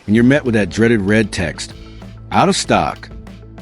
and you're met with that dreaded red text. Out of stock.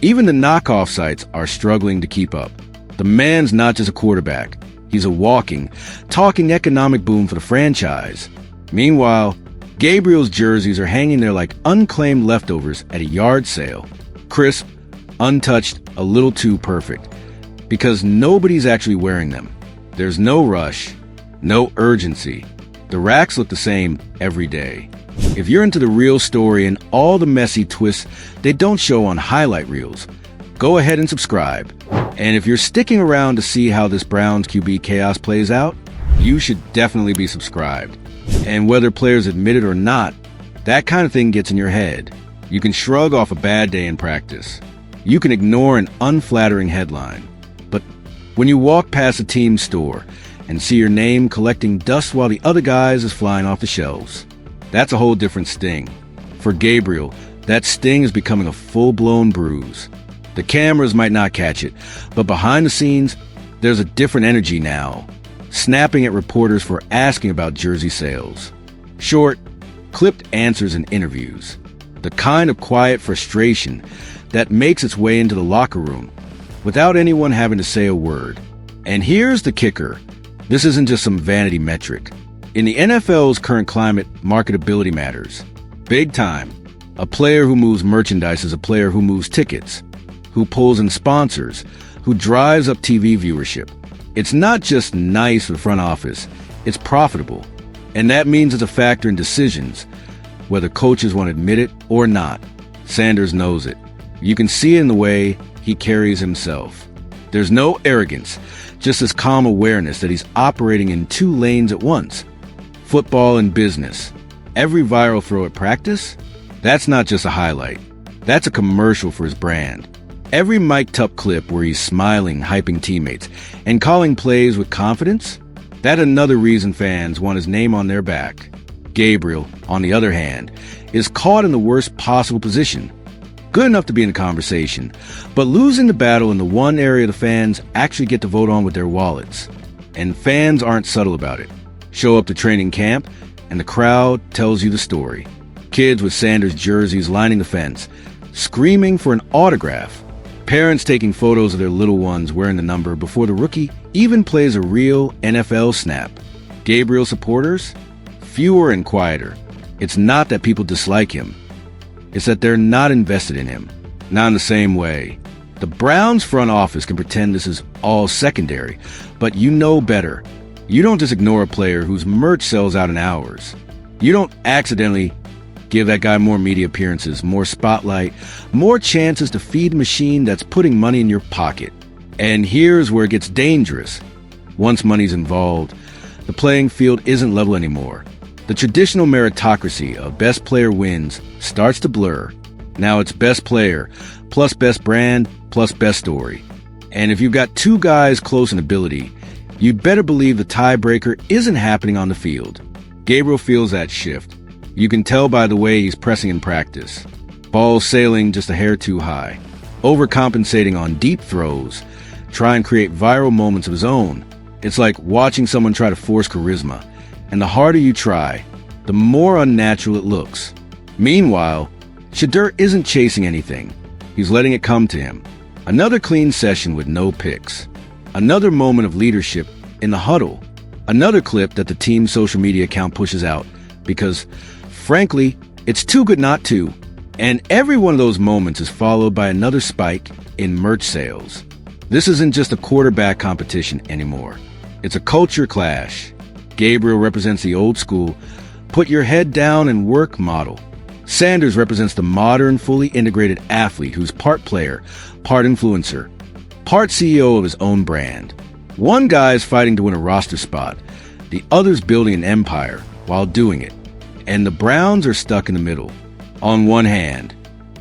Even the knockoff sites are struggling to keep up. The man's not just a quarterback. He's a walking, talking economic boom for the franchise. Meanwhile, Gabriel's jerseys are hanging there like unclaimed leftovers at a yard sale. Crisp, untouched, a little too perfect. Because nobody's actually wearing them. There's no rush, no urgency. The racks look the same every day. If you're into the real story and all the messy twists they don't show on highlight reels, go ahead and subscribe. And if you're sticking around to see how this Browns QB chaos plays out, you should definitely be subscribed. And whether players admit it or not, that kind of thing gets in your head. You can shrug off a bad day in practice. You can ignore an unflattering headline. But when you walk past a team store and see your name collecting dust while the other guy's is flying off the shelves, that's a whole different sting. For Gabriel, that sting is becoming a full-blown bruise. The cameras might not catch it, but behind the scenes, there's a different energy now, snapping at reporters for asking about jersey sales. Short, clipped answers in interviews. The kind of quiet frustration that makes its way into the locker room without anyone having to say a word. And here's the kicker. This isn't just some vanity metric. In the NFL's current climate, marketability matters. Big time. A player who moves merchandise is a player who moves tickets, who pulls in sponsors, who drives up TV viewership. It's not just nice for the front office, it's profitable. And that means it's a factor in decisions, whether coaches want to admit it or not. Sanders knows it. You can see it in the way he carries himself. There's no arrogance, just this calm awareness that he's operating in two lanes at once. Football and business. Every viral throw at practice? That's not just a highlight. That's a commercial for his brand. Every mic'd up clip where he's smiling, hyping teammates, and calling plays with confidence? That's another reason fans want his name on their back. Gabriel, on the other hand, is caught in the worst possible position. Good enough to be in the conversation, but losing the battle in the one area the fans actually get to vote on with their wallets. And fans aren't subtle about it. Show up to training camp, and the crowd tells you the story. Kids with Sanders jerseys lining the fence, screaming for an autograph. Parents taking photos of their little ones wearing the number before the rookie even plays a real NFL snap. Gabriel supporters? Fewer and quieter. It's not that people dislike him. It's that they're not invested in him. Not in the same way. The Browns front office can pretend this is all secondary, but you know better. You don't just ignore a player whose merch sells out in hours. You don't accidentally give that guy more media appearances, more spotlight, more chances to feed a machine that's putting money in your pocket. And here's where it gets dangerous. Once money's involved, the playing field isn't level anymore. The traditional meritocracy of best player wins starts to blur. Now it's best player, plus best brand, plus best story. And if you've got two guys close in ability, you better believe the tiebreaker isn't happening on the field. Gabriel feels that shift. You can tell by the way he's pressing in practice. Ball sailing just a hair too high. Overcompensating on deep throws. Try and create viral moments of his own. It's like watching someone try to force charisma. And the harder you try, the more unnatural it looks. Meanwhile, Shedeur isn't chasing anything. He's letting it come to him. Another clean session with no picks. Another moment of leadership in the huddle. Another clip that the team's social media account pushes out because, frankly, it's too good not to. And every one of those moments is followed by another spike in merch sales. This isn't just a quarterback competition anymore. It's a culture clash. Gabriel represents the old school, put your head down and work model. Sanders represents the modern, fully integrated athlete who's part player, part influencer, part CEO of his own brand. One guy's fighting to win a roster spot, the other's building an empire while doing it. And the Browns are stuck in the middle. On one hand,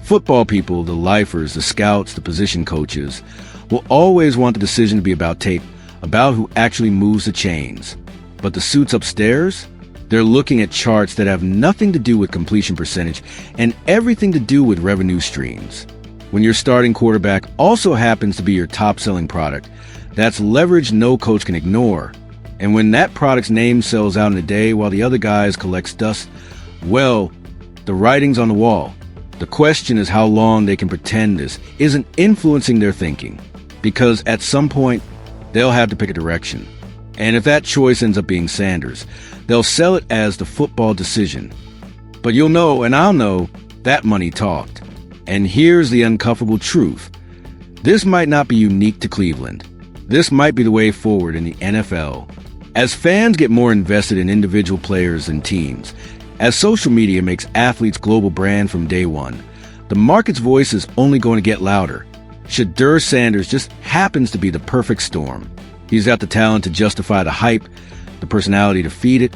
football people, the lifers, the scouts, the position coaches, will always want the decision to be about tape, about who actually moves the chains. But the suits upstairs? They're looking at charts that have nothing to do with completion percentage and everything to do with revenue streams. When your starting quarterback also happens to be your top-selling product, that's leverage no coach can ignore. And when that product's name sells out in a day while the other guys collects dust, well, The writing's on the wall. The question is how long they can pretend this isn't influencing their thinking. Because at some point, they'll have to pick a direction. And if that choice ends up being Sanders, they'll sell it as the football decision. But you'll know, and I'll know, that money talked. And here's the uncomfortable truth. This might not be unique to Cleveland. This might be the way forward in the NFL. As fans get more invested in individual players and teams, as social media makes athletes' global brand from day one, the market's voice is only going to get louder. Shedeur Sanders just happens to be the perfect storm. He's got the talent to justify the hype, the personality to feed it,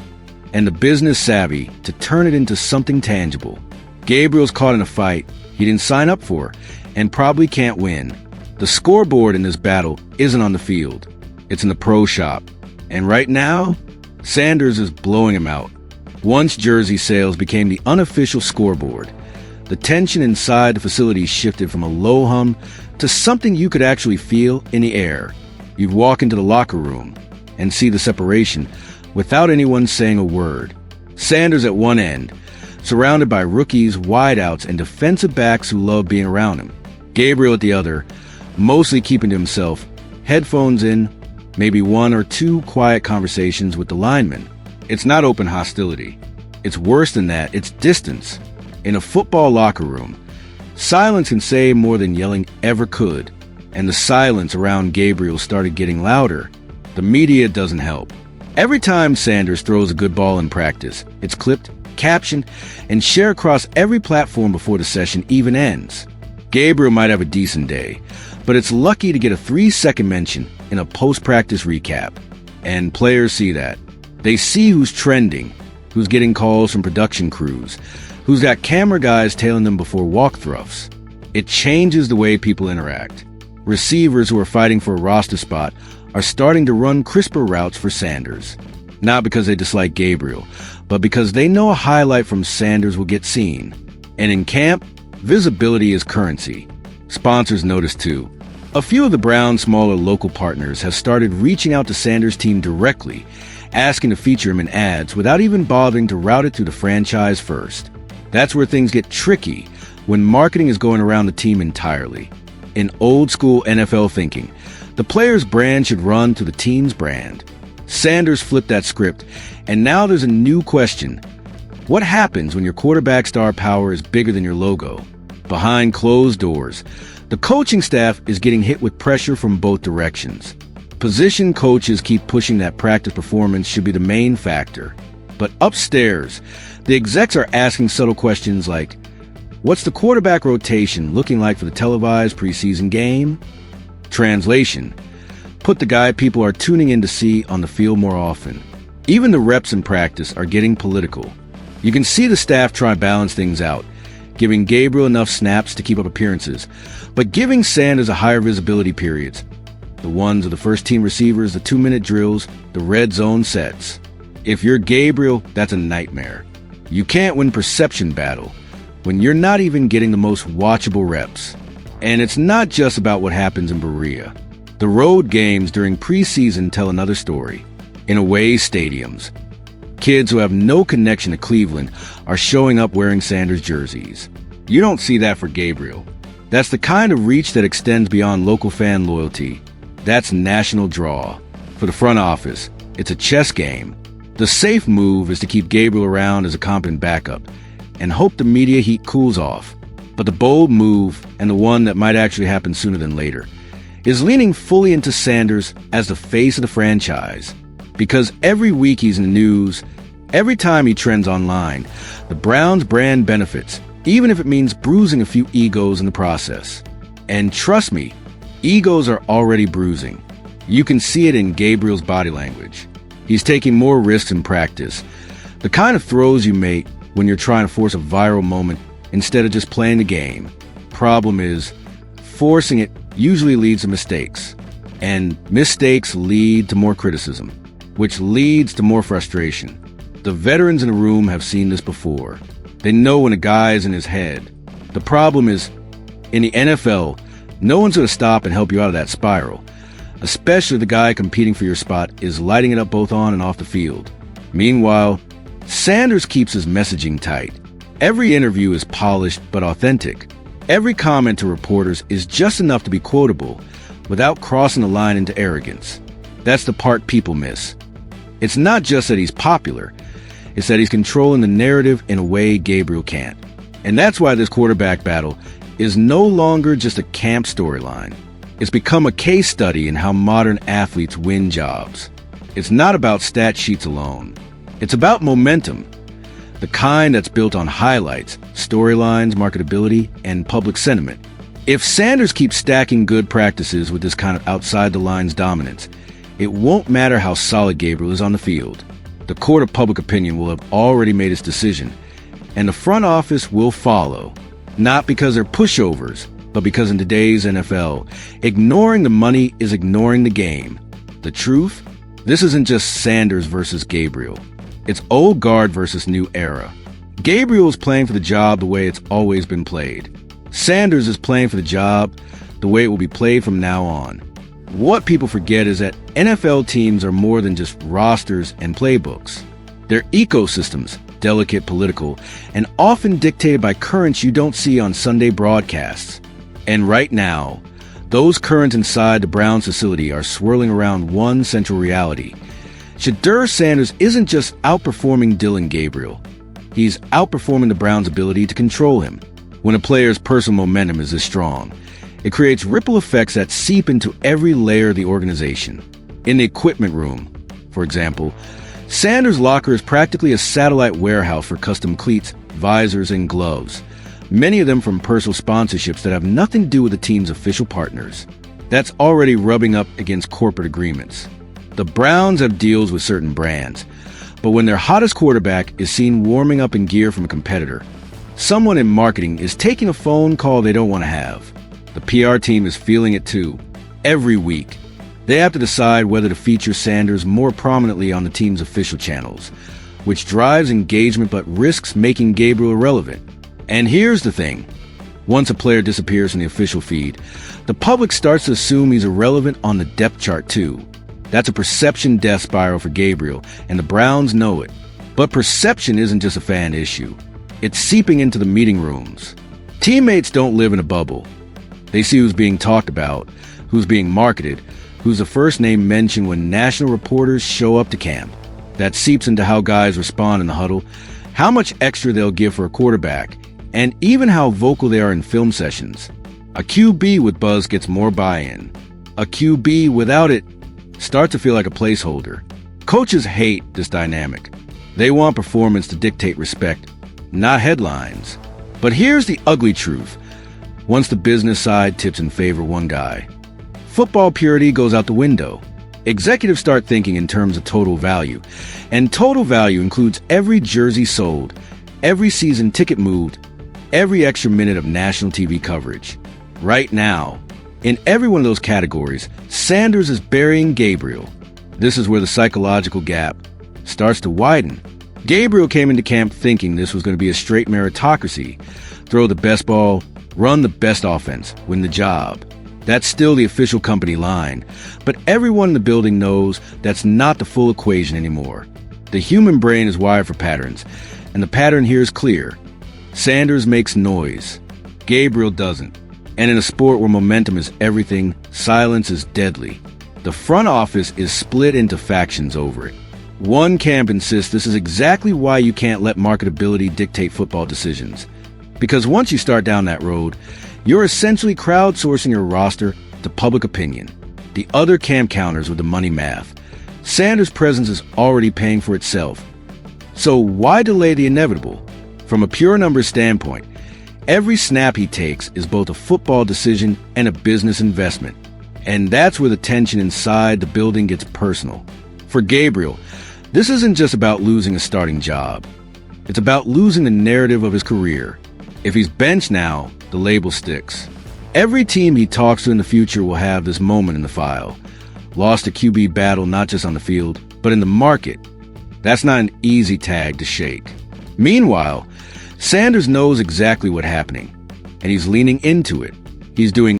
and the business savvy to turn it into something tangible. Gabriel's caught in a fight he didn't sign up for and probably can't win. The scoreboard in this battle isn't on the field. It's in the pro shop. And right now, Sanders is blowing him out. Once jersey sales became the unofficial scoreboard, the tension inside the facility shifted from a low hum to something you could actually feel in the air. You'd walk into the locker room and see the separation without anyone saying a word. Sanders at one end, surrounded by rookies, wideouts, and defensive backs who love being around him. Gabriel at the other, mostly keeping to himself, headphones in, maybe one or two quiet conversations with the linemen. It's not open hostility. It's worse than that. It's distance. In a football locker room, silence can say more than yelling ever could. And the silence around Gabriel started getting louder. The media doesn't help. Every time Sanders throws a good ball in practice, it's clipped, captioned, and shared across every platform before the session even ends. Gabriel might have a decent day, but it's lucky to get a 3-second mention in a post-practice recap. And players see that. They see who's trending, who's getting calls from production crews, who's got camera guys tailing them before walk-throughs. It changes the way people interact. Receivers who are fighting for a roster spot are starting to run crisper routes for Sanders. Not because they dislike Gabriel, but because they know a highlight from Sanders will get seen. And in camp, visibility is currency. Sponsors notice too. A few of the Browns' smaller local partners have started reaching out to Sanders' team directly, asking to feature him in ads without even bothering to route it through the franchise first. That's where things get tricky, when marketing is going around the team entirely. In old-school NFL thinking, the player's brand should run to the team's brand. Sanders flipped that script, and now there's a new question. What happens when your quarterback star power is bigger than your logo? Behind closed doors, the coaching staff is getting hit with pressure from both directions. Position coaches keep pushing that practice performance should be the main factor. But upstairs, the execs are asking subtle questions like, what's the quarterback rotation looking like for the televised preseason game? Translation: put the guy people are tuning in to see on the field more often. Even the reps in practice are getting political. You can see the staff try to balance things out, giving Gabriel enough snaps to keep up appearances, but giving Sanders a higher visibility periods. The ones of the first-team receivers, the 2-minute drills, the red zone sets. If you're Gabriel, that's a nightmare. You can't win perception battle when you're not even getting the most watchable reps. And it's not just about what happens in Berea. The road games during preseason tell another story. In away stadiums, kids who have no connection to Cleveland are showing up wearing Sanders jerseys. You don't see that for Gabriel. That's the kind of reach that extends beyond local fan loyalty. That's national draw. For the front office, it's a chess game. The safe move is to keep Gabriel around as a competent backup and hope the media heat cools off. But the bold move, and the one that might actually happen sooner than later, is leaning fully into Sanders as the face of the franchise. Because every week he's in the news, every time he trends online, the Browns' brand benefits, even if it means bruising a few egos in the process. And trust me, egos are already bruising. You can see it in Gabriel's body language. He's taking more risks in practice, the kind of throws you make when you're trying to force a viral moment instead of just playing the game. Problem is, forcing it usually leads to mistakes, and mistakes lead to more criticism, which leads to more frustration. The veterans in the room have seen this before. They know when a guy is in his head. The problem is, in the NFL, no one's going to stop and help you out of that spiral, especially the guy competing for your spot is lighting it up both on and off the field. Meanwhile, Sanders keeps his messaging tight, Every interview is polished but authentic. Every comment to reporters is just enough to be quotable without crossing the line into arrogance. That's the part people miss. It's not just that he's popular, it's that he's controlling the narrative in a way Gabriel can't. And that's why this quarterback battle is no longer just a camp storyline. It's become a case study in how modern athletes win jobs. It's not about stat sheets alone. It's about momentum, the kind that's built on highlights, storylines, marketability, and public sentiment. If Sanders keeps stacking good practices with this kind of outside-the-lines dominance, it won't matter how solid Gabriel is on the field. The court of public opinion will have already made its decision, and the front office will follow, not because they're pushovers, but because in today's NFL, ignoring the money is ignoring the game. The truth? This isn't just Sanders versus Gabriel. It's old guard versus new era. Gabriel is playing for the job the way it's always been played. Sanders is playing for the job the way it will be played from now on. What people forget is that NFL teams are more than just rosters and playbooks. They're ecosystems, delicate, political, and often dictated by currents you don't see on Sunday broadcasts. And right now, those currents inside the Browns facility are swirling around one central reality. Shedeur Sanders isn't just outperforming Dillon Gabriel. He's outperforming the Browns' ability to control him. When a player's personal momentum is this strong, it creates ripple effects that seep into every layer of the organization. In the equipment room, for example, Sanders' locker is practically a satellite warehouse for custom cleats, visors, and gloves, many of them from personal sponsorships that have nothing to do with the team's official partners. That's already rubbing up against corporate agreements. The Browns have deals with certain brands, but when their hottest quarterback is seen warming up in gear from a competitor, someone in marketing is taking a phone call they don't want to have. The PR team is feeling it too. Every week, they have to decide whether to feature Sanders more prominently on the team's official channels, which drives engagement but risks making Gabriel irrelevant. And here's the thing. Once a player disappears from the official feed, the public starts to assume he's irrelevant on the depth chart too. That's a perception death spiral for Gabriel, and the Browns know it. But perception isn't just a fan issue. It's seeping into the meeting rooms. Teammates don't live in a bubble. They see who's being talked about, who's being marketed, who's the first name mentioned when national reporters show up to camp. That seeps into how guys respond in the huddle, how much extra they'll give for a quarterback, and even how vocal they are in film sessions. A QB with buzz gets more buy-in. A QB without it starts to feel like a placeholder. Coaches hate this dynamic. They want performance to dictate respect, not headlines. But here's the ugly truth. Once the business side tips in favor of one guy, football purity goes out the window. Executives start thinking in terms of total value, and total value includes every jersey sold, every season ticket moved, every extra minute of national TV coverage. Right now, in every one of those categories, Sanders is burying Gabriel. This is where the psychological gap starts to widen. Gabriel came into camp thinking this was going to be a straight meritocracy. Throw the best ball, run the best offense, win the job. That's still the official company line. But everyone in the building knows that's not the full equation anymore. The human brain is wired for patterns, and the pattern here is clear. Sanders makes noise. Gabriel doesn't. And in a sport where momentum is everything, silence is deadly. The front office is split into factions over it. One camp insists this is exactly why you can't let marketability dictate football decisions. Because once you start down that road, you're essentially crowdsourcing your roster to public opinion. The other camp counters with the money math. Sanders' presence is already paying for itself. So why delay the inevitable? From a pure numbers standpoint, every snap he takes is both a football decision and a business investment. And that's where the tension inside the building gets personal. For Gabriel, this isn't just about losing a starting job. It's about losing the narrative of his career. If he's benched now, the label sticks. Every team he talks to in the future will have this moment in the file. Lost a QB battle not just on the field, but in the market. That's not an easy tag to shake. Meanwhile, Sanders knows exactly what's happening, and he's leaning into it. He's doing